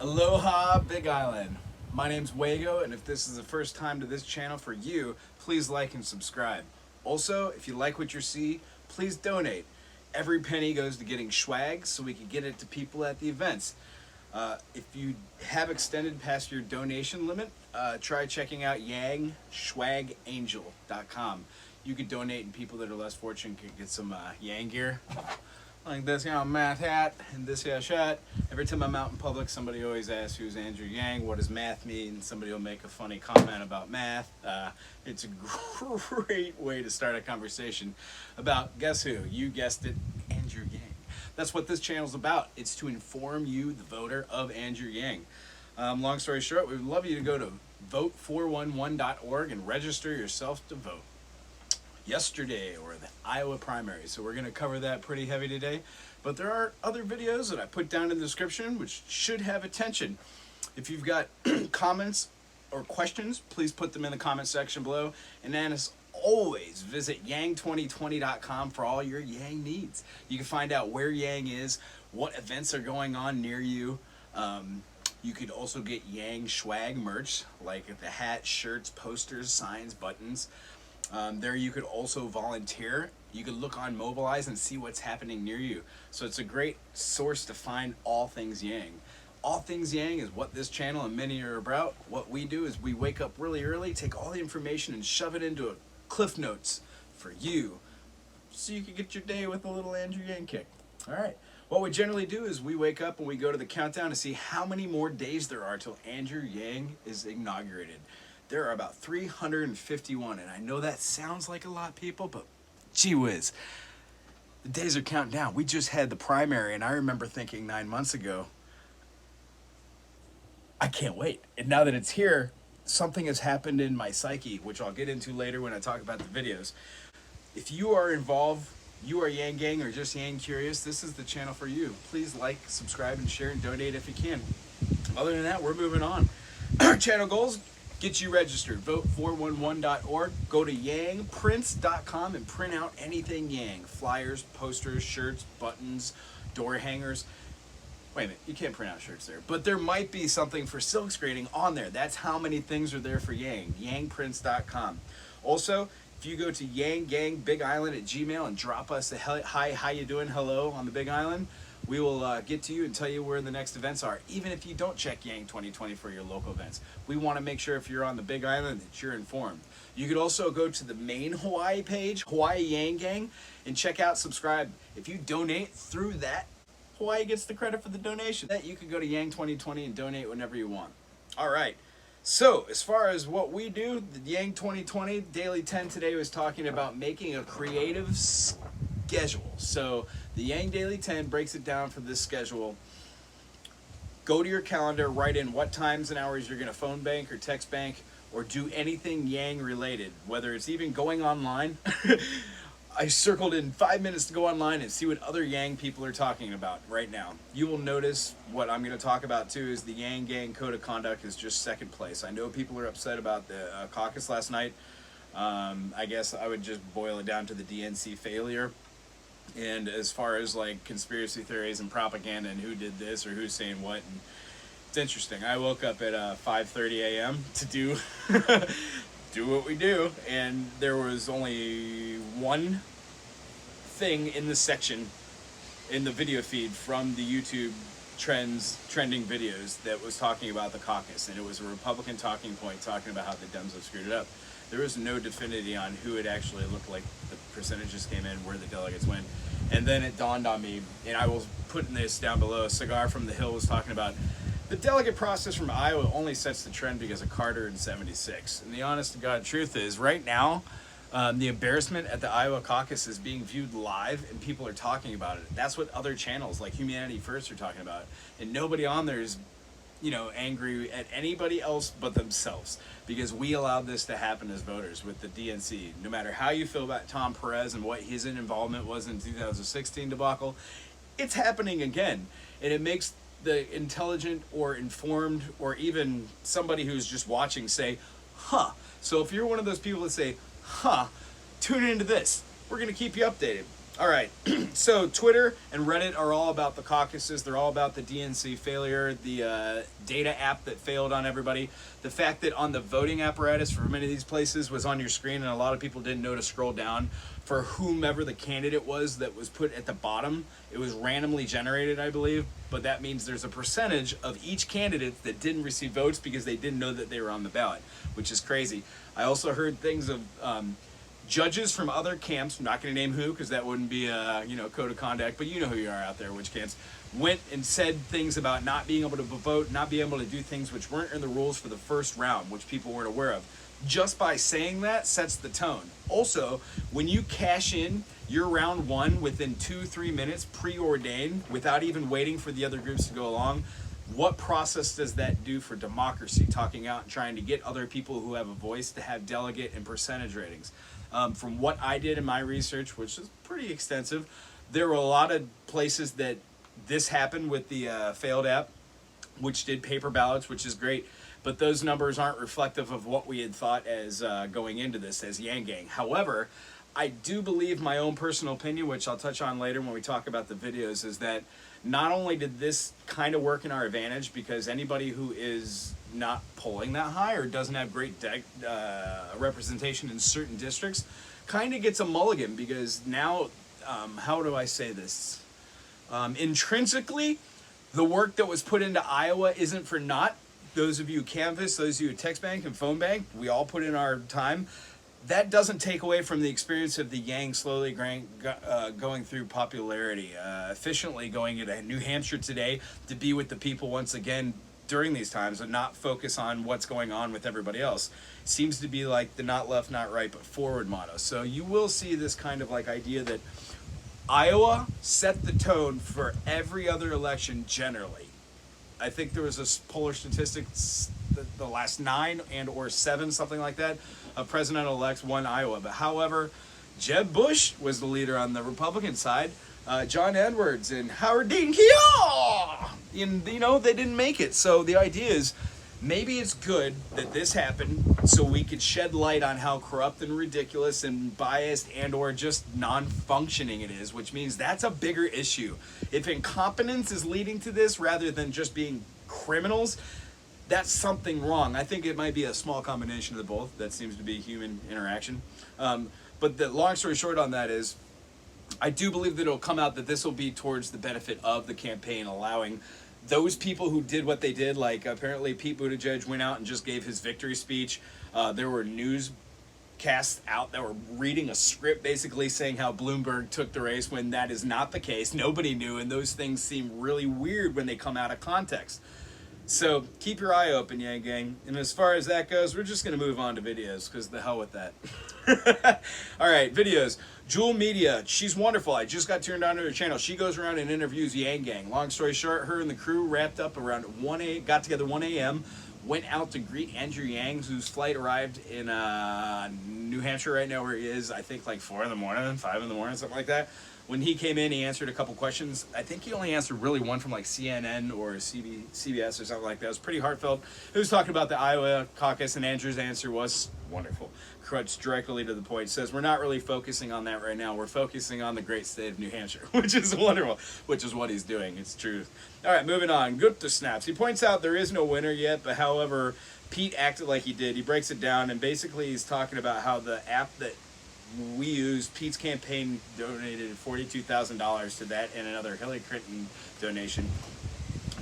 Aloha, Big Island. My name's Wago, and if this is the first time to this channel for you, please like and subscribe. Also, if you like what you see, please donate. Every penny goes to getting swag so we can get it to people at the events. If you have extended past your donation limit, try checking out YangSwagAngel.com. You could donate, and people that are less fortunate could get some Yang gear. Like this here math hat and this here shirt. Every time I'm out in public, somebody always asks who's Andrew Yang, what does math mean? Somebody will make a funny comment about math. It's a great way to start a conversation about, guess who? You guessed it, Andrew Yang. That's what this channel's about. It's to inform you, the voter, of Andrew Yang. Long story short, we would love you to go to vote411.org and register yourself to vote. Yesterday, or the Iowa primary, so we're going to cover that pretty heavy today, but there are other videos that I put down in the description which should have attention. If you've got comments or questions, please put them in the comment section below, and then as always, visit yang2020.com for all your Yang needs. You can find out where Yang is, what events are going on near you. You could also get Yang swag merch, like the hats, shirts, posters, signs, buttons. There you could also volunteer. You could look on Mobilize and see what's happening near you. So it's a great source to find all things Yang. All things Yang is what this channel and many are about. What we do is we wake up really early, take all the information and shove it into a Cliff Notes for you, so you can get your day with a little Andrew Yang kick. All right. What we generally do is we wake up and we go to the countdown to see how many more days there are till Andrew Yang is inaugurated. There are about 351, and I know that sounds like a lot, people, but gee whiz, the days are counting down. We just had the primary, and I remember thinking 9 months ago, I can't wait. And now that it's here, something has happened in my psyche, which I'll get into later when I talk about the videos. If you are involved, you are Yang Gang or just Yang curious, this is the channel for you. Please like, subscribe, and share, and donate if you can. Other than that, we're moving on. Our channel goals: get you registered, vote411.org, go to yangprints.com and print out anything Yang. Flyers, posters, shirts, buttons, door hangers. Wait a minute, you can't print out shirts there, but there might be something for silk screening on there. That's how many things are there for Yang, yangprints.com. Also, if you go to YangGangBIGisland@gmail and drop us a hi, how you doing, hello on the Big Island, we will get to you and tell you where the next events are, even if you don't check Yang 2020 for your local events. We want to make sure if you're on the Big Island that you're informed. You could also go to the main Hawaii page, Hawaii Yang Gang, and check out, subscribe. If you donate through that, Hawaii gets the credit for the donation. That you can go to Yang 2020 and donate whenever you want. All right. So, as far as what we do, the Yang 2020 Daily 10 today was talking about making a creative schedule. So the Yang Daily 10 breaks it down for this schedule. Go to your calendar, write in what times and hours you're going to phone bank or text bank or do anything Yang related, whether it's even going online. I circled in 5 minutes to go online and see what other Yang people are talking about right now. You will notice what I'm going to talk about too is the Yang Gang Code of Conduct is just second place. I know people are upset about the caucus last night. I guess I would just boil it down to the DNC failure. And as far as like conspiracy theories and propaganda and who did this or who's saying what, and it's interesting. I woke up at 5:30 a.m. to do do what we do, and there was only one thing in the section in the video feed from the YouTube trending videos that was talking about the caucus, and it was a Republican talking point talking about how the Dems have screwed it up. There was no definitivity on who it actually looked like the percentages came in, where the delegates went. And then it dawned on me, and I will put this down below, Cigar from the Hill was talking about the delegate process from Iowa only sets the trend because of Carter in '76. And the honest to God truth is, right now, the embarrassment at the Iowa caucus is being viewed live, and people are talking about it. That's what other channels like Humanity First are talking about. And nobody on there is, you know, angry at anybody else but themselves, because we allowed this to happen as voters with the DNC. No matter how you feel about Tom Perez and what his involvement was in 2016 debacle, it's happening again. And it makes the intelligent or informed or even somebody who's just watching say, huh. So if you're one of those people that say, huh, tune into this. We're going to keep you updated. All right, so Twitter and Reddit are all about the caucuses. They're all about the DNC failure, the data app that failed on everybody. The fact that on the voting apparatus for many of these places was on your screen, and a lot of people didn't know to scroll down for whomever the candidate was that was put at the bottom. It was randomly generated, I believe, but that means there's a percentage of each candidate that didn't receive votes because they didn't know that they were on the ballot, which is crazy. I also heard things of judges from other camps, I'm not going to name who because that wouldn't be a code of conduct, but you know who you are out there, which camps, went and said things about not being able to vote, not being able to do things which weren't in the rules for the first round, which people weren't aware of. Just by saying that sets the tone. Also, when you cash in your round one within 2-3 minutes, preordained, without even waiting for the other groups to go along, what process does that do for democracy, talking out and trying to get other people who have a voice to have delegate and percentage ratings? From what I did in my research, which is pretty extensive, there were a lot of places that this happened with the failed app, which did paper ballots, which is great, but those numbers aren't reflective of what we had thought as going into this as Yang Gang. However, I do believe, my own personal opinion, which I'll touch on later when we talk about the videos, is that not only did this kind of work in our advantage, because anybody who is not polling that high or doesn't have great representation in certain districts kind of gets a mulligan, because now, how do I say this? Intrinsically, the work that was put into Iowa isn't for naught. Those of you who canvass, those of you who text bank and phone bank, we all put in our time. That doesn't take away from the experience of the Yang slowly going through popularity, efficiently going into New Hampshire today to be with the people once again during these times and not focus on what's going on with everybody else. Seems to be like the not left, not right, but forward motto. So you will see this kind of like idea that Iowa set the tone for every other election generally. I think there was a polar statistics, the last 9 and or 7, something like that, of president-elects won Iowa. But however, Jeb Bush was the leader on the Republican side. John Edwards and Howard Dean, and they didn't make it. So the idea is, maybe it's good that this happened so we could shed light on how corrupt and ridiculous and biased and or just non-functioning it is, which means that's a bigger issue. If incompetence is leading to this rather than just being criminals, that's something wrong. I think it might be a small combination of the both. That seems to be human interaction. But the long story short on that is, I do believe that it'll come out that this will be towards the benefit of the campaign, allowing those people who did what they did, like apparently Pete Buttigieg went out and just gave his victory speech. There were newscasts out that were reading a script basically saying how Bloomberg took the race when that is not the case. Nobody knew, and those things seem really weird when they come out of context. So keep your eye open, Yang Gang. And as far as that goes, we're just going to move on to videos, because the hell with that. All right, videos. Jewel Media, she's wonderful. I just got turned on to her channel. She goes around and interviews Yang Gang. Long story short, her and the crew wrapped up around got together 1 a.m., went out to greet Andrew Yang, whose flight arrived in New Hampshire right now, where he is, I think like 4 in the morning, 5 in the morning, something like that. When he came in, he answered a couple questions. I think he only answered really one from like CNN or CBS or something like that. It was pretty heartfelt. He was talking about the Iowa caucus, and Andrew's answer was wonderful. Cuts directly to the point. Says, we're not really focusing on that right now. We're focusing on the great state of New Hampshire, which is wonderful, which is what he's doing. It's true. All right, moving on. Gupta snaps. He points out there is no winner yet, but however, Pete acted like he did. He breaks it down, and basically he's talking about how the app that we used, Pete's campaign donated $42,000 to that and another Hillary Clinton donation.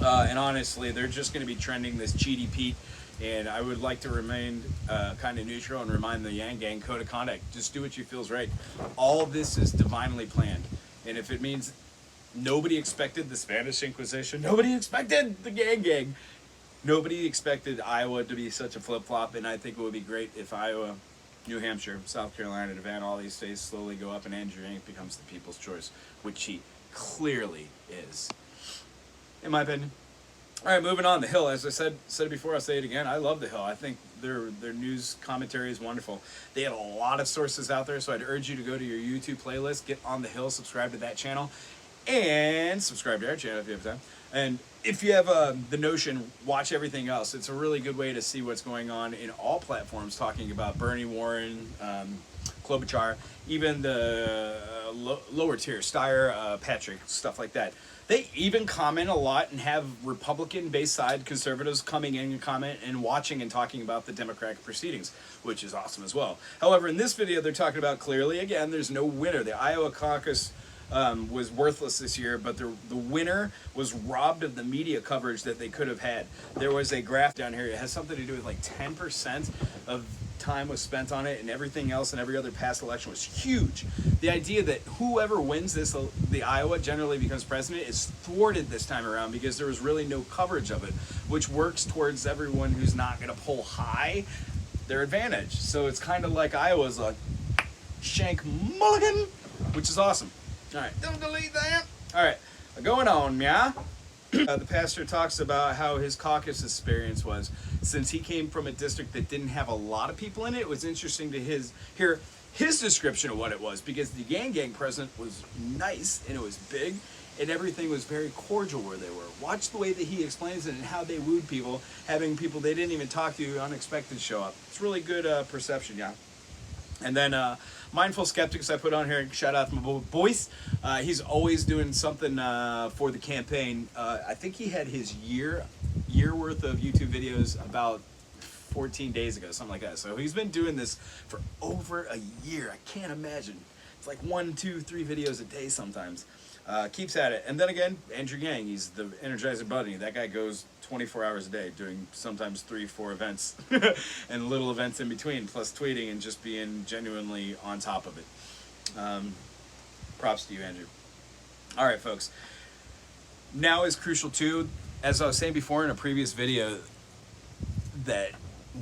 And honestly, they're just going to be trending this cheaty Pete. And I would like to remain kind of neutral and remind the Yang Gang code of conduct. Just do what you feels right. All of this is divinely planned. And if it means nobody expected the Spanish Inquisition, nobody expected the Yang Gang, nobody expected Iowa to be such a flip-flop. And I think it would be great if Iowa, New Hampshire, South Carolina, Nevada, all these states slowly go up and Andrew Yang becomes the people's choice, which he clearly is, in my opinion. All right, moving on. The Hill, as I said it before, I'll say it again. I love The Hill. I think their news commentary is wonderful. They had a lot of sources out there, so I'd urge you to go to your YouTube playlist, get on The Hill, subscribe to that channel, and subscribe to our channel if you have time. And if you have the notion, watch everything else. It's a really good way to see what's going on in all platforms, talking about Bernie, Warren, Klobuchar, even the lower tier, Steyer, Patrick, stuff like that. They even comment a lot and have Republican-based side conservatives coming in and comment and watching and talking about the Democratic proceedings, which is awesome as well. However, in this video, they're talking about clearly, again, there's no winner. The Iowa caucus was worthless this year, but the winner was robbed of the media coverage that they could have had. There was a graph down here. It has something to do with like 10% of time was spent on it, and everything else in every other past election was huge. The idea that whoever wins this, the Iowa generally becomes president, is thwarted this time around because there was really no coverage of it, which works towards everyone who's not going to poll high their advantage. So it's kind of like Iowa's like shank mulligan, which is awesome. All right, don't delete that. All right, going on, yeah. The pastor talks about how his caucus experience was. Since he came from a district that didn't have a lot of people in it, it was interesting to hear his description of what it was, because the Gang present was nice and it was big and everything was very cordial where they were. Watch the way that he explains it and how they wooed people, having people they didn't even talk to unexpected show up. It's really good perception, yeah. And then Mindful Skeptics I put on here, shout out to my boys. He's always doing something for the campaign. I think he had his year worth of YouTube videos about 14 days ago, something like that. So he's been doing this for over a year. I can't imagine. It's like 1, 2, 3 videos a day sometimes. Keeps at it. And then again, Andrew Yang, he's the Energizer Bunny. That guy goes 24 hours a day doing sometimes 3, 4 events and little events in between, plus tweeting and just being genuinely on top of it. Props to you, Andrew. All right, folks. Now is crucial too. As I was saying before in a previous video, that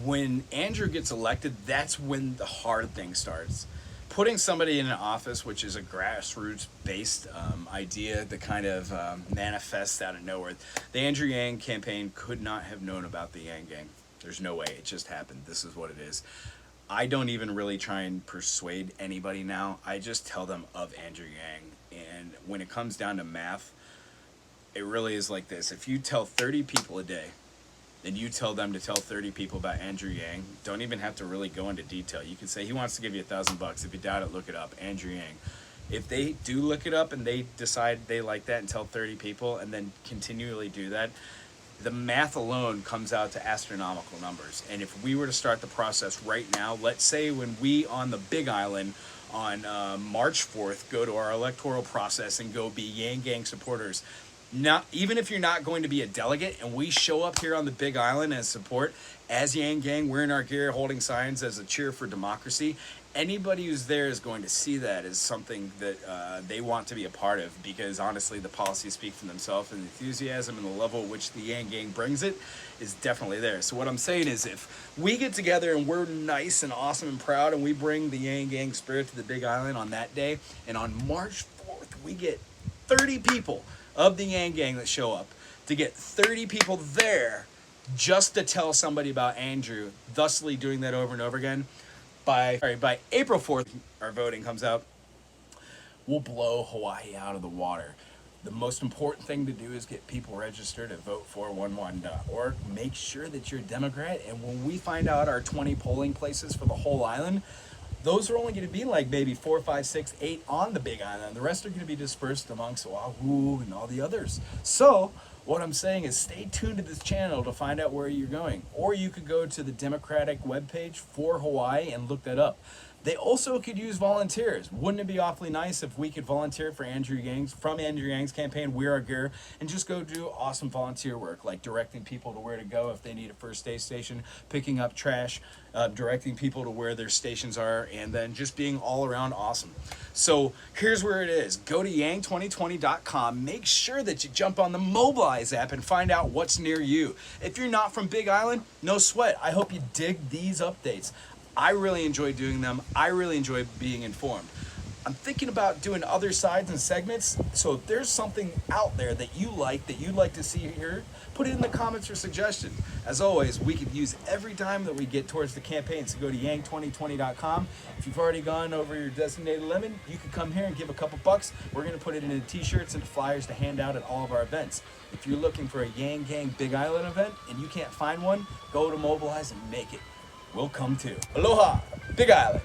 when Andrew gets elected, that's when the hard thing starts. Putting somebody in an office, which is a grassroots-based idea that kind of manifests out of nowhere. The Andrew Yang campaign could not have known about the Yang Gang. There's no way. It just happened. This is what it is. I don't even really try and persuade anybody now. I just tell them of Andrew Yang. And when it comes down to math, it really is like this. If you tell 30 people a day, then you tell them to tell 30 people about Andrew Yang. Don't even have to really go into detail. You can say he wants to give you $1,000. If you doubt it, look it up. Andrew Yang. If they do look it up and they decide they like that and tell 30 people and then continually do that, the math alone comes out to astronomical numbers. And if we were to start the process right now, let's say when we on the Big Island on March 4th go to our electoral process and go be Yang Gang supporters, not even if you're not going to be a delegate, and we show up here on the Big Island as support as Yang Gang, wearing our gear, holding signs as a cheer for democracy, anybody who's there is going to see that as something that they want to be a part of, because honestly the policies speak for themselves, and the enthusiasm and the level at which the Yang Gang brings it is definitely there. So what I'm saying is, if we get together and we're nice and awesome and proud and we bring the Yang Gang spirit to the Big Island on that day, and on March 4th we get 30 people of the Yang Gang that show up, to get 30 people there just to tell somebody about Andrew, thusly doing that over and over again, by April 4th, our voting comes out, we'll blow Hawaii out of the water. The most important thing to do is get people registered at vote411.org. Make sure that you're a Democrat, and when we find out our 20 polling places for the whole island, those are only going to be like maybe 4, 5, 6, 8 on the Big Island. The rest are going to be dispersed amongst Wago and all the others. So what I'm saying is stay tuned to this channel to find out where you're going. Or you could go to the Democratic webpage for Hawaii and look that up. They also could use volunteers. Wouldn't it be awfully nice if we could volunteer for Andrew Yang's campaign, Wear Our Gear, and just go do awesome volunteer work, like directing people to where to go if they need a first aid station, picking up trash, directing people to where their stations are, and then just being all around awesome. So here's where it is. Go to yang2020.com. Make sure that you jump on the Mobilize app and find out what's near you. If you're not from Big Island, no sweat. I hope you dig these updates. I really enjoy doing them. I really enjoy being informed. I'm thinking about doing other sides and segments, so if there's something out there that you'd like to see here, put it in the comments for suggestions. As always, we could use every time that we get towards the campaign, so go to yang2020.com. If you've already gone over your designated limit, you can come here and give a couple bucks. We're going to put it into t-shirts and flyers to hand out at all of our events. If you're looking for a Yang Gang Big Island event and you can't find one, go to Mobilize and make it. We'll come too. Aloha, Big Island.